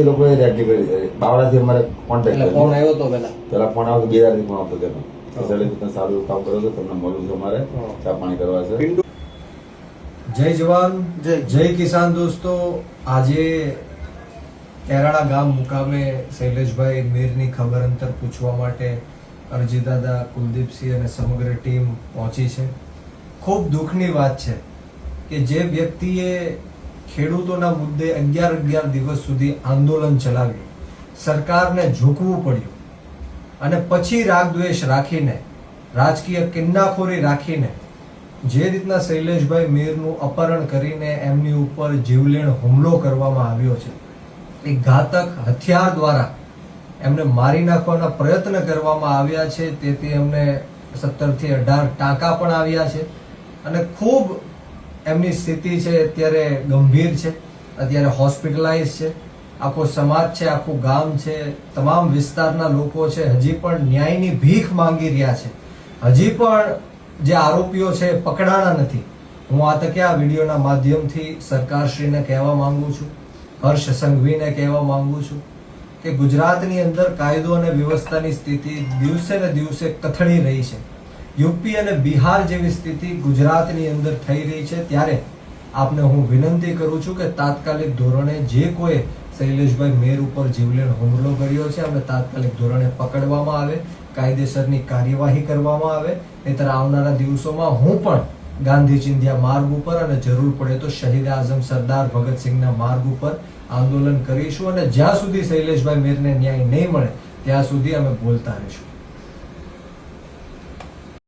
લોકોએ રેકી કરી બાવળાથી અમારે કોન્ટેક્ટ કર્યો. ફોન આવ્યો તો પેલા ફોન આવ્યો 2000 થી ફોન આવતો તેનો તમે સારું કામ કરો છો, તમને મળવું છે, અમારે ચા પાણી કરવા છે. જય જવાન જય કિસાન. દોસ્તો, આજે કેરાળા ગામ મુકામે શૈલેષભાઈ મીરની ખબર અંતર પૂછવા માટે અરજીદાદા કુલદીપસિંહ અને સમગ્ર ટીમ પહોંચી છે. ખૂબ દુઃખની વાત છે કે જે વ્યક્તિએ ખેડૂતોના મુદ્દે 11 દિવસ સુધી આંદોલન ચલાવ્યું, સરકારને ઝૂકવું પડ્યું અને પછી રાગદ્વેષ રાખીને, રાજકીય કિન્નાખોરી રાખીને જે રીતના શૈલેષભાઈ મીરનું અપહરણ કરીને એમની ઉપર જીવલેણ હુમલો કરવામાં આવ્યો છે, એ ઘાતક હથિયાર દ્વારા એમને મારી નાખવાના પ્રયત્ન કરવામાં આવ્યા છે. તેથી એમને 17 થી 18 ટાંકા પણ આવ્યા છે અને ખૂબ એમની સ્થિતિ છે અત્યારે ગંભીર છે. અત્યારે હોસ્પિટલાઇઝ છે. આખો સમાજ છે, આખું ગામ છે, તમામ વિસ્તારના લોકો છે, હજી પણ ન્યાયની ભીખ માંગી રહ્યા છે. હજી પણ જે આરોપીઓ છે પકડાણા નથી. હું આ તકે આ વિડીયોના માધ્યમથી સરકારશ્રીને કહેવા માંગુ છું, હર્ષ સંઘવીને કહેવા માંગુ છું કે ગુજરાતની અંદર કાયદો અને વ્યવસ્થાની સ્થિતિ દિવસે ને દિવસે કથળી રહી છે. યુપી અને બિહાર જેવી સ્થિતિ ગુજરાતની અંદર થઈ રહી છે. ત્યારે આપને હું વિનંતી કરું છું કે તાત્કાલિક ધોરણે જે કોઈ શૈલેષભાઈ મીર ઉપર જીવલેણ હુમલો કર્યો છે એમને તાત્કાલિક ધોરણે પકડવામાં આવે, કાયદેસરની કાર્યવાહી કરવામાં આવે. નહીંતર આવનારા દિવસોમાં હું પણ ગાંધી ચિંધ્યા માર્ગ ઉપર અને જરૂર પડે તો શહીદ આઝમ સરદાર ભગતસિંહના માર્ગ ઉપર આંદોલન કરીશું અને જ્યાં સુધી શૈલેષભાઈ મીરને ન્યાય નહીં મળે ત્યાં સુધી અમે બોલતા રહીશું.